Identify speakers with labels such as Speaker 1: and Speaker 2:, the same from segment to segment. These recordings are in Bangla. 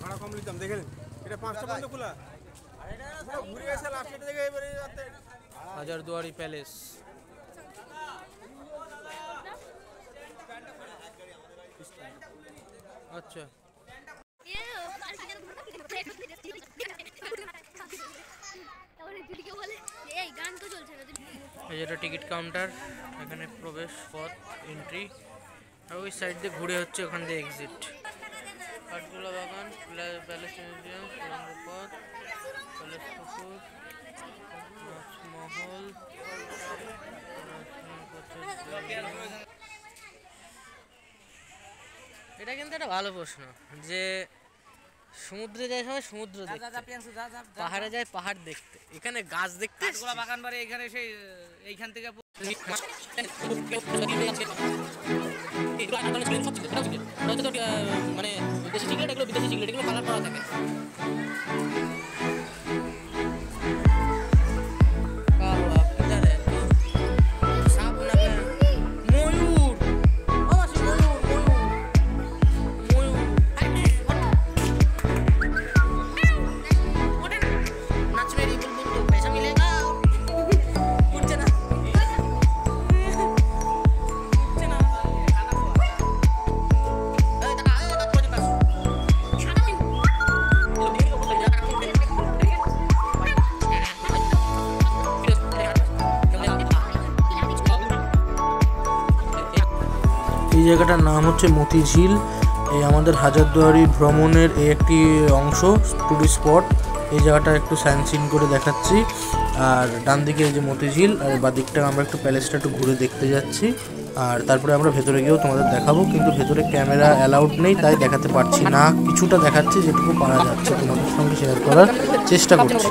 Speaker 1: ভাড়া কম নিতাম দেখে নিন এটা 5টা পর্যন্ত খোলা আর এটা ঘুরে এসে লাস্টের দিকে এবারে হাজারদুয়ারি প্যালেস আচ্ছা এই যেটা টিকিট কাউন্টার এখানে প্রবেশ পথ এন্ট্রি আর ওই সাইড দিয়ে ঘুরে হচ্ছে ওখান দিয়ে এক্সিট কাঠগোলা বাগান প্যালেস মিউজিয়াম সুরঙ্গ পথ প্যালেস পুকুর মহল এটা কিন্তু একটা ভালো প্রশ্ন যে সমুদ্রে যায় সময় সমুদ্র দেখতে পাহাড়ে যায় পাহাড় দেখতে এখানে গাছ দেখতে কাঠগোলা বাগান বাড়ি এখানে সেই এইখান থেকে মানে দেশি সিগারেট এগুলো বিদেশি সিগারেট এগুলো কালার করা থাকে এই জায়গাটার নাম হচ্ছে মতিঝিল এই আমাদের হাজারদুয়ারি ভ্রমণের একটি অংশ টুরিস্ট স্পট এই জায়গাটা একটু সাইন সিন করে দেখাচ্ছি আর ডান দিকে এই যে মতিঝিল আর বাঁ দিকটা আমরা একটু প্যালেসটা একটু ঘুরে দেখতে যাচ্ছি আর তারপরে আমরা ভেতরে গিয়েও তোমাদের দেখাবো কিন্তু ভেতরে ক্যামেরা অ্যালাউড নেই তাই দেখাতে পারছি না কিছুটা দেখাচ্ছি যেটুকু পারা যাচ্ছে তোমাদের সঙ্গে শেয়ার করার চেষ্টা করছি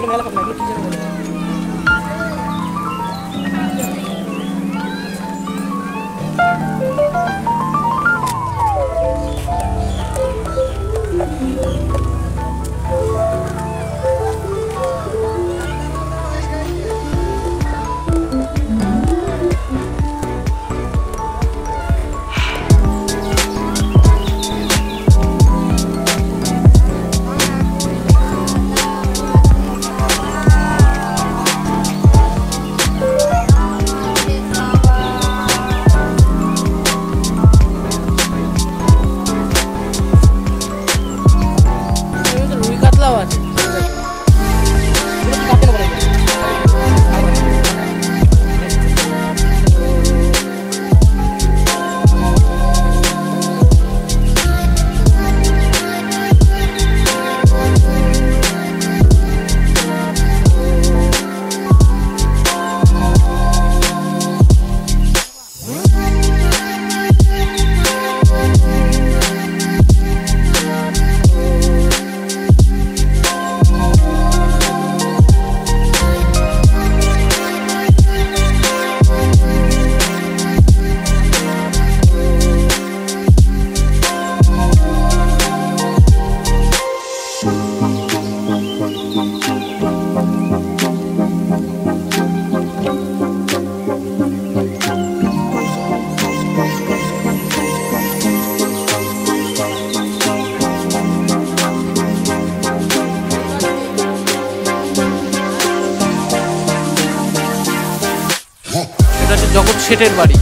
Speaker 1: জগৎ শেঠের বাড়ি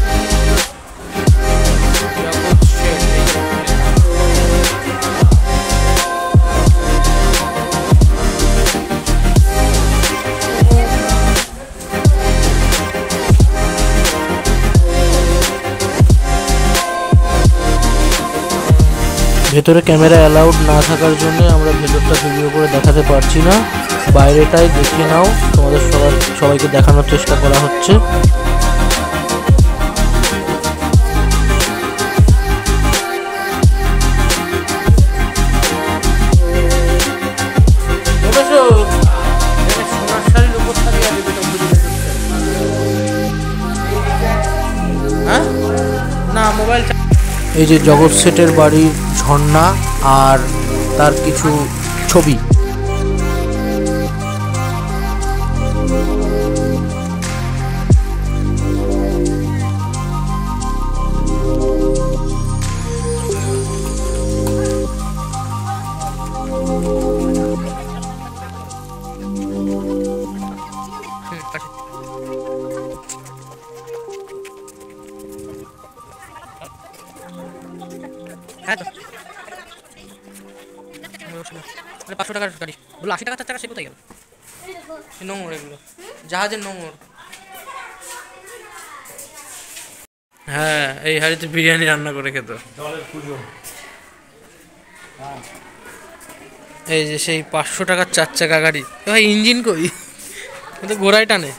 Speaker 1: ভেতরে ক্যামেরা অ্যালাউড না থাকার জন্য আমরা ভেতরটা ভিডিও করে দেখাতে পারছি না বাইরেটাই দেখে নাও তোমাদের সবাইকে দেখানোর চেষ্টা করা হচ্ছে এই যে জগৎ শেঠের বাড়ির ঝর্ণা আর তার কিছু ছবি হ্যাঁ তো 500 টাকার গাড়ি বলো, 80 টাকা 4 টাকা, সে কোথায় গেল? নোংর এগুলো, জাহাজের নোংর। হ্যাঁ, এই হাড়িতে বিরিয়ানি রান্না করে খেত। এই যে সেই 500 টাকার 4 চাকা গাড়ি। ভাই ইঞ্জিন কই? কিন্তু ঘোড়ায় টানে,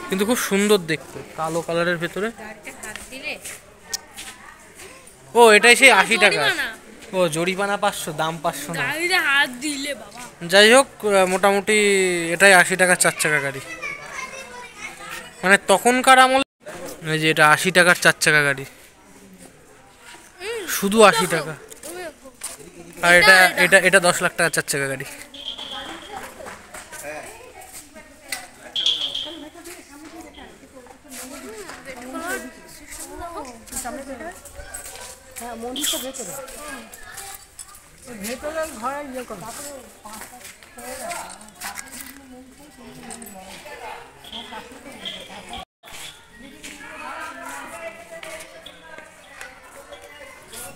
Speaker 1: কিন্তু খুব সুন্দর দেখতে, কালো কালারের ভেতরে। ও এটাই সেই 80 টাকা। ও জরিমানা 500, দাম 500 না। যাই হোক, মোটামুটি এটাই 80 টাকার 4 চাকা গাড়ি, মানে তখনকার আমল। এই যে এটা 80 টাকার 4 চাকা গাড়ি, শুধু 80 টাকা। আর এটা এটা এটা 10 লাখ টাকার 4 চাকা গাড়ি।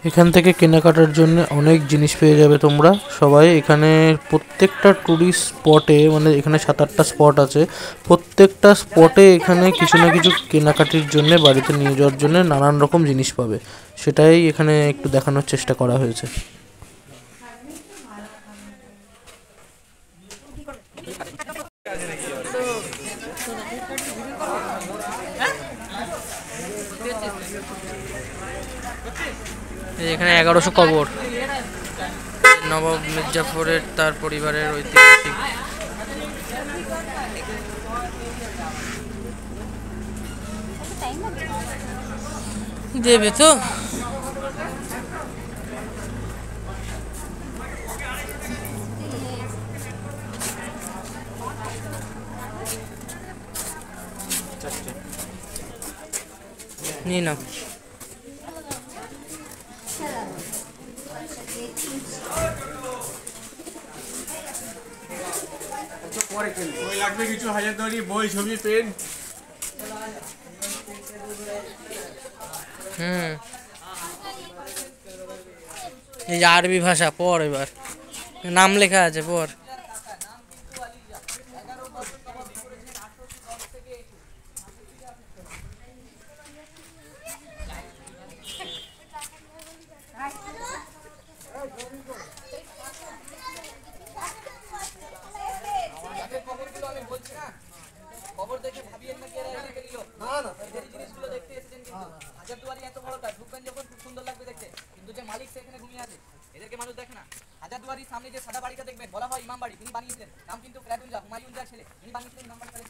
Speaker 1: এখান থেকে কেনাকাটার জন্য অনেক জিনিস পেয়ে যাবে তোমরা সবাই। এখানে প্রত্যেকটা টুরিস্ট স্পটে, মানে এখানে 7-8টা স্পট আছে, প্রত্যেকটা স্পটে এখানে কিছু না কিছু কেনাকাটির জন্য, বাড়িতে নিয়ে যাওয়ার জন্য নানান রকম জিনিস পাবে। সেটাই এখানে একটু দেখানোর চেষ্টা করা হয়েছে। এখানে 1100 কবর, নবাব মির্জাফরের তার পরিবারের ঐতিহাসিক। দেবে তো নিয়ে নাও।
Speaker 2: লাগবে কিছু হাজারদুয়ারি বই, ছবি, পেন।
Speaker 1: এই যে আরবি ভাষা পড়, এবার নাম লেখা আছে পড়।
Speaker 3: হাজারদুয়ারির সামনে যে সাদা বাড়িটা দেখবেন, বলা হয় ইমাম বাড়ি। তিনি বানিয়েছিলেন, নাম কিন্তু ফেরাদুল্লাহ, হুমায়ুন যার ছেলে। তিনি বানিয়েছিলেন ইমাম বাড়ি।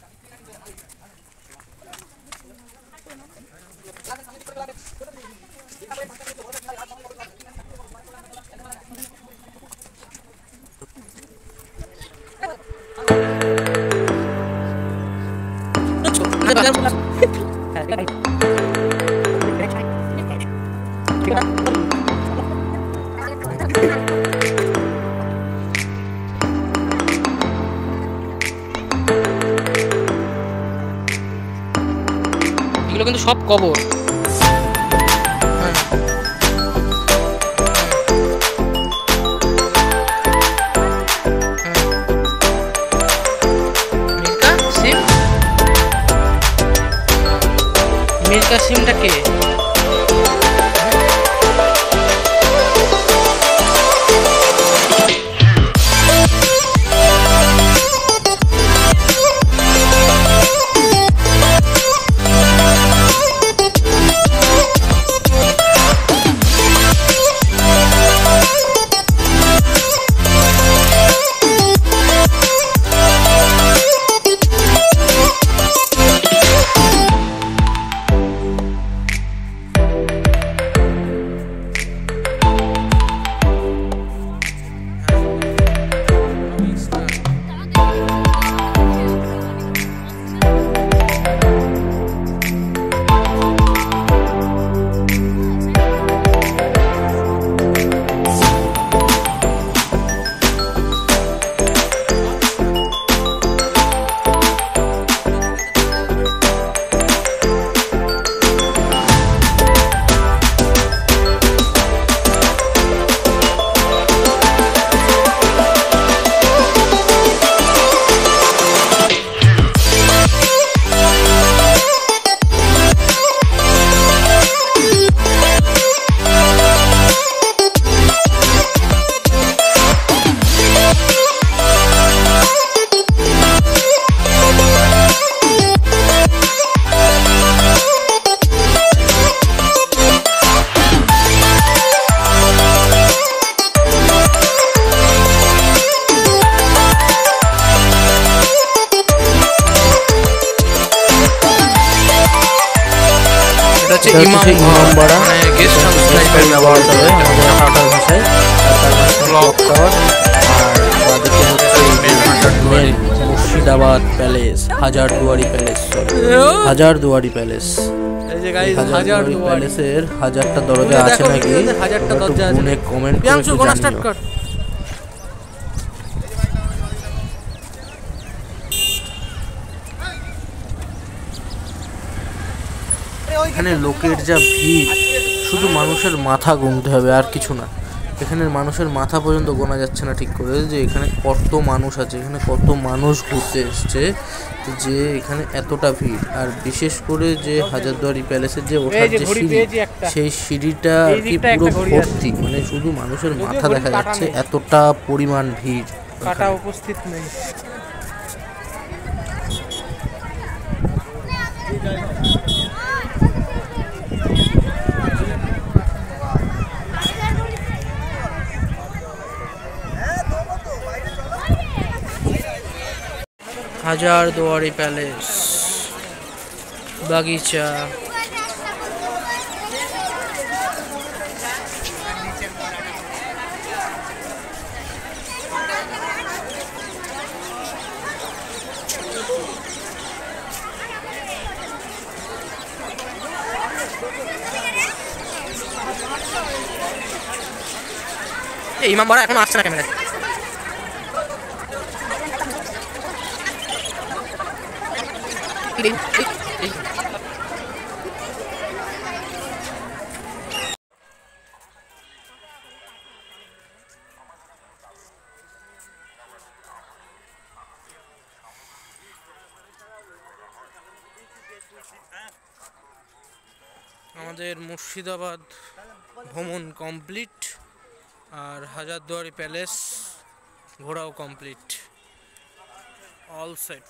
Speaker 1: এগুলো কিন্তু সব কবর। মীর কাসিমটা কে?
Speaker 4: হচ্ছে
Speaker 1: এটা হচ্ছে ইমামবাড়া,
Speaker 4: মানে গেস্ট হাউস টাইপের
Speaker 1: ব্যবহার করে আমাদের হাটার ভাষায়। আর তার মাঝখানে ক্লক টাওয়ার, আর বাদিকে হচ্ছে main Murshidabad palace, Hazarduari palace, Hazarduari palace.
Speaker 4: এই যে গাইস
Speaker 1: হাজারদুয়ারি প্যালেসের 1000টা দরজা আছে নাকি?
Speaker 4: 1000টা দরজা আছে।
Speaker 1: ফোনে কমেন্ট করে
Speaker 4: প্রিয়াংশু
Speaker 1: একটু
Speaker 4: গোনা স্টার্ট
Speaker 1: জানিও।
Speaker 4: কর।
Speaker 1: এখানে লোকের যা ভিড়, শুধু মানুষের মাথা গুনতে হবে আর কিছু না। এখানের মানুষের মাথা পর্যন্ত গোনা যাচ্ছে না ঠিক করে, যে এখানে কত মানুষ আছে, এখানে কত মানুষ ঘুরতে এসছে, যে এখানে এতটা ভিড়। আর বিশেষ করে যে হাজারদুয়ারি প্যালেসের যে ওঠার যে সিঁড়ি, সেই সিঁড়িটা আর কি পুরো ভর্তি, মানে শুধু মানুষের মাথা দেখা যাচ্ছে, এতটা পরিমাণ ভিড়।
Speaker 4: কাটা উপস্থিত নেই।
Speaker 1: হাজারদুয়ারি প্যালেস, বাগিচা,
Speaker 4: এই ইমামবাড়া এখনো আসছে না ক্যামেরায়।
Speaker 1: আমাদের মুর্শিদাবাদ ভ্রমণ কমপ্লিট, আর হাজারদুয়ারি প্যালেস ঘোরাও কমপ্লিট, অল সেট।